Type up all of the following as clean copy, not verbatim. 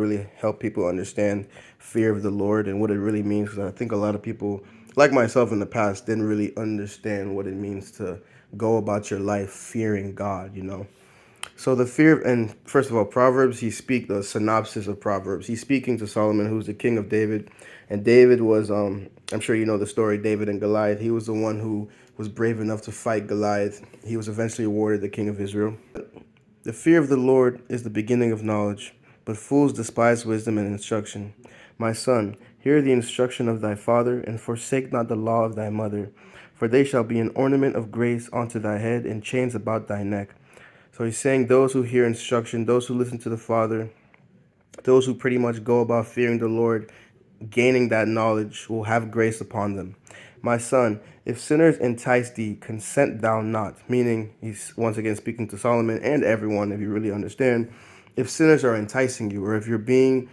really help people understand fear of the Lord and what it really means. Because I think a lot of people, like myself in the past, didn't really understand what it means to go about your life fearing God, you know. So the fear, and first of all, Proverbs, the synopsis of Proverbs. He's speaking to Solomon, who's the king of David. And David was, I'm sure you know the story, David and Goliath. He was the one who was brave enough to fight Goliath. He was eventually awarded the king of Israel. The fear of the Lord is the beginning of knowledge, but fools despise wisdom and instruction. My son, hear the instruction of thy father, and forsake not the law of thy mother, for they shall be an ornament of grace unto thy head, and chains about thy neck. So he's saying those who hear instruction, those who listen to the Father, those who pretty much go about fearing the Lord, gaining that knowledge, will have grace upon them. My son, if sinners entice thee, consent thou not. Meaning, he's once again speaking to Solomon and everyone, if you really understand. If sinners are enticing you, or if you're being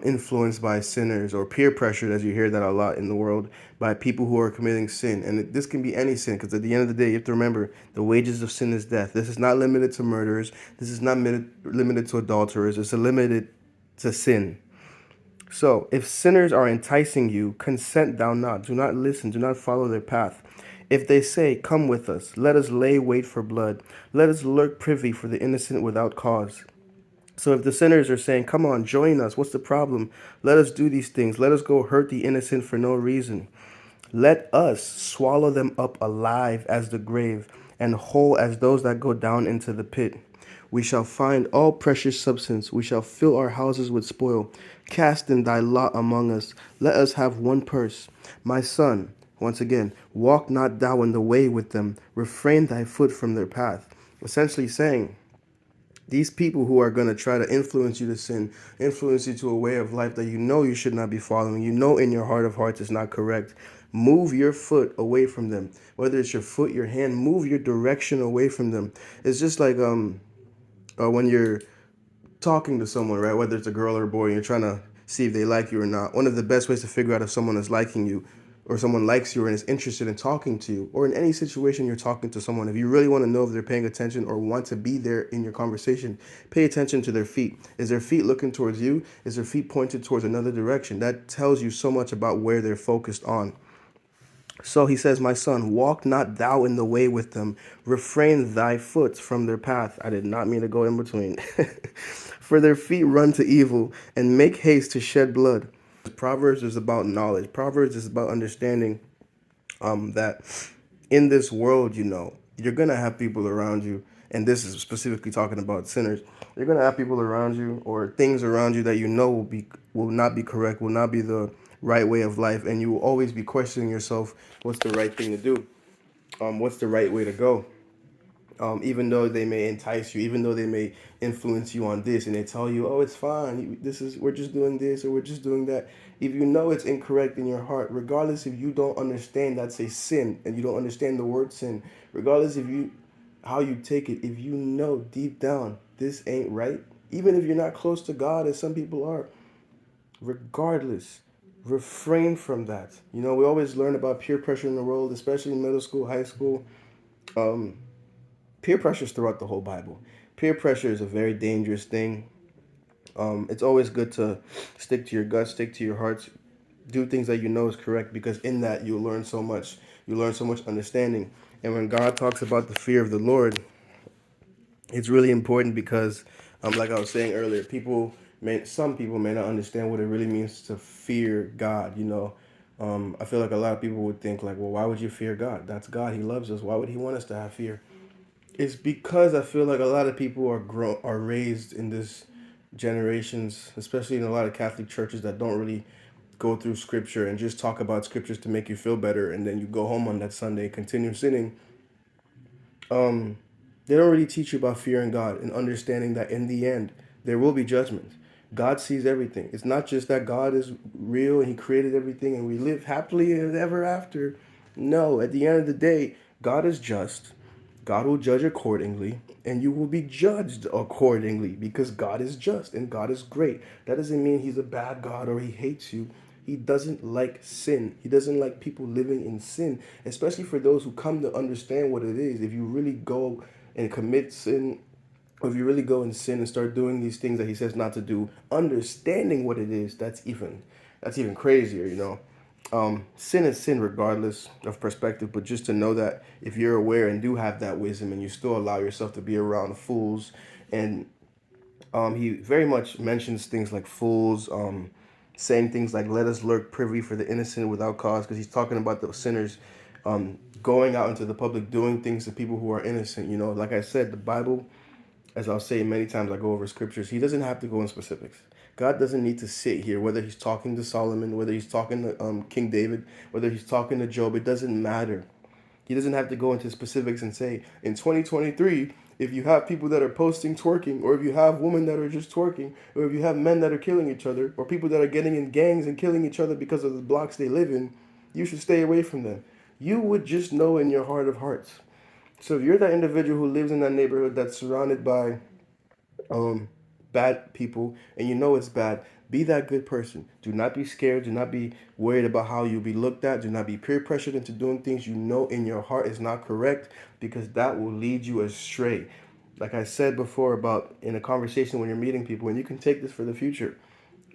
influenced by sinners or peer pressured, as you hear that a lot in the world, by people who are committing sin. And this can be any sin, because at the end of the day, you have to remember the wages of sin is death. This is not limited to murderers. This is not limited to adulterers. It's limited to sin. So, if sinners are enticing you, consent thou not. Do not listen. Do not follow their path. If they say, come with us, let us lay wait for blood. Let us lurk privy for the innocent without cause. So if the sinners are saying, come on, join us, what's the problem? Let us do these things. Let us go hurt the innocent for no reason. Let us swallow them up alive as the grave, and whole as those that go down into the pit. We shall find all precious substance. We shall fill our houses with spoil. Cast in thy lot among us. Let us have one purse. My son, once again, walk not thou in the way with them. Refrain thy foot from their path. Essentially saying, these people who are going to try to influence you to sin, influence you to a way of life that you know you should not be following, you know in your heart of hearts is not correct, move your foot away from them. Whether it's your foot, your hand, move your direction away from them. It's just like when you're talking to someone, right? Whether it's a girl or a boy, and you're trying to see if they like you or not. One of the best ways to figure out if someone is liking you or someone likes you and is interested in talking to you, or in any situation you're talking to someone, if you really want to know if they're paying attention or want to be there in your conversation, pay attention to their feet. Is their feet looking towards you? Is their feet pointed towards another direction? That tells you so much about where they're focused on. So he says, my son, walk not thou in the way with them. Refrain thy foot from their path. I did not mean to go in between. For their feet run to evil and make haste to shed blood. Proverbs is about knowledge. Proverbs is about understanding that in this world, you know, you're going to have people around you. And this is specifically talking about sinners. You're going to have people around you or things around you that you know will not be correct, will not be the right way of life. And you will always be questioning yourself, what's the right thing to do? What's the right way to go? Even though they may entice you, even though they may influence you on this, and they tell you, "Oh, it's fine. We're just doing this, or we're just doing that." If you know it's incorrect in your heart, regardless if you don't understand that's a sin, and you don't understand the word sin, regardless if you how you take it, if you know deep down this ain't right, even if you're not close to God, as some people are, regardless, refrain from that. You know, we always learn about peer pressure in the world, especially in middle school, high school. Um, Peer pressure is throughout the whole Bible. Peer pressure is a very dangerous thing. It's always good to stick to your gut, stick to your hearts, do things that you know is correct, because in that you learn so much. You learn so much understanding. And when God talks about the fear of the Lord, it's really important because, like I was saying earlier, some people may not understand what it really means to fear God. You know, I feel like a lot of people would think like, well, why would you fear God? That's God. He loves us. Why would He want us to have fear? It's because I feel like a lot of people are raised in this generations, especially in a lot of Catholic churches that don't really go through scripture and just talk about scriptures to make you feel better, and then you go home on that Sunday, continue sinning. Um, they don't really teach you about fearing God and understanding that in the end there will be judgment. God sees everything. It's not just that God is real and He created everything and we live happily ever after. No, at the end of the day, God is just. God will judge accordingly, and you will be judged accordingly because God is just and God is great. That doesn't mean He's a bad God or He hates you. He doesn't like sin. He doesn't like people living in sin, especially for those who come to understand what it is. If you really go and commit sin Or if you really go and sin and start doing these things that he says not to do, understanding what it is, that's even crazier, you know. Sin is sin regardless of perspective, but just to know that if you're aware and do have that wisdom and you still allow yourself to be around fools, and he very much mentions things like fools, saying things like "Let us lurk privy for the innocent without cause," because he's talking about the sinners going out into the public doing things to people who are innocent. You know, like I said, the Bible, as I'll say many times, I go over scriptures. He doesn't have to go in specifics. God doesn't need to sit here, whether he's talking to Solomon, whether he's talking to King David, whether he's talking to Job. It doesn't matter. He doesn't have to go into specifics and say, in 2023, if you have people that are posting twerking, or if you have women that are just twerking, or if you have men that are killing each other, or people that are getting in gangs and killing each other because of the blocks they live in, you should stay away from them. You would just know in your heart of hearts. So if you're that individual who lives in that neighborhood that's surrounded by um, bad people and you know it's bad, be that good person. Do not be scared. Do not be worried about how you'll be looked at. Do not be peer pressured into doing things you know in your heart is not correct, because that will lead you astray. Like I said before about in a conversation when you're meeting people, and you can take this for the future.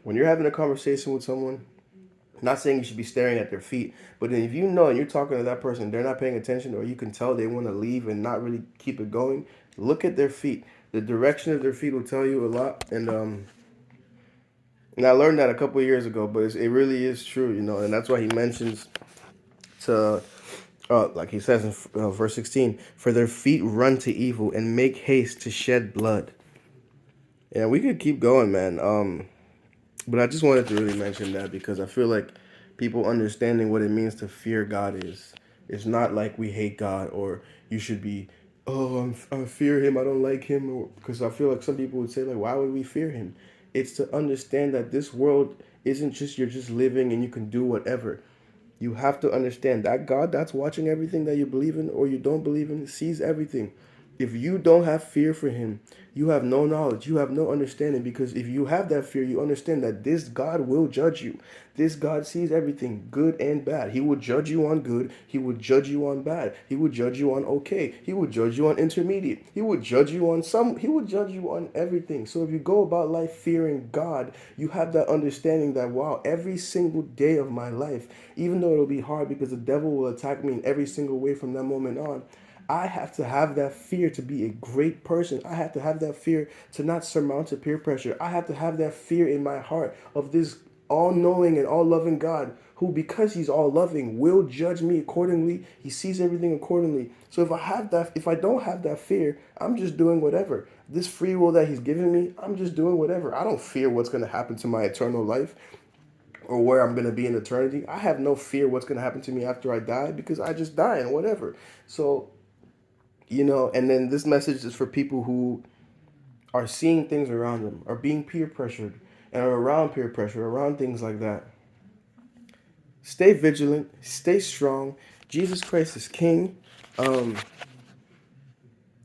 When you're having a conversation with someone, not saying you should be staring at their feet, but if you know and you're talking to that person, they're not paying attention, or you can tell they want to leave and not really keep it going, look at their feet. The direction of their feet will tell you a lot. And I learned that a couple of years ago, but it really is true, you know, and that's why he mentions to, like he says in verse 16, for their feet run to evil and make haste to shed blood. Yeah, we could keep going, man. But I just wanted to really mention that because I feel like people understanding what it means to fear God is it's not like we hate God, or you should be, oh, I fear him, I don't like him, or because I feel like some people would say like, why would we fear him? It's to understand that this world isn't just you're just living and you can do whatever. You have to understand that God that's watching everything that you believe in or you don't believe in sees everything. If you don't have fear for him, you have no knowledge, you have no understanding, because if you have that fear, you understand that this God will judge you. This God sees everything, good and bad. He will judge you on good, he will judge you on bad, he will judge you on okay, he will judge you on intermediate, he will judge you on some, he will judge you on everything. So if you go about life fearing God, you have that understanding that wow, every single day of my life, even though it'll be hard because the devil will attack me in every single way from that moment on, I have to have that fear to be a great person. I have to have that fear to not surmount to peer pressure. I have to have that fear in my heart of this all knowing and all loving God who, because he's all loving, will judge me accordingly. He sees everything accordingly. So if I don't have that fear, I'm just doing whatever. This free will that he's giving me, I'm just doing whatever. I don't fear what's going to happen to my eternal life or where I'm going to be in eternity. I have no fear what's going to happen to me after I die because I just die and whatever. So and then this message is for people who are seeing things around them, are being peer pressured, and are around peer pressure, around things like that. Stay vigilant, stay strong. Jesus Christ is King. Um,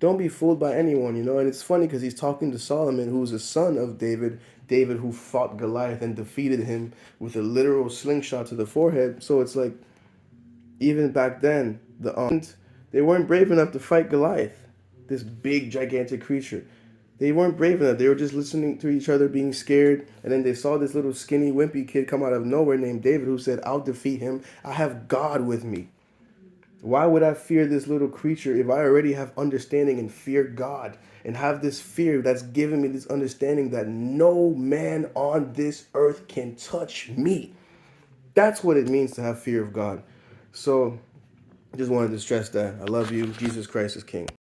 don't be fooled by anyone, And it's funny because he's talking to Solomon, who's a son of David, David who fought Goliath and defeated him with a literal slingshot to the forehead. So it's like, even back then, they weren't brave enough to fight Goliath, this big, gigantic creature. They weren't brave enough. They were just listening to each other, being scared. And then they saw this little skinny, wimpy kid come out of nowhere named David who said, I'll defeat him. I have God with me. Why would I fear this little creature if I already have understanding and fear God and have this fear that's given me this understanding that no man on this earth can touch me? That's what it means to have fear of God. So I just wanted to stress that. I love you. Jesus Christ is King.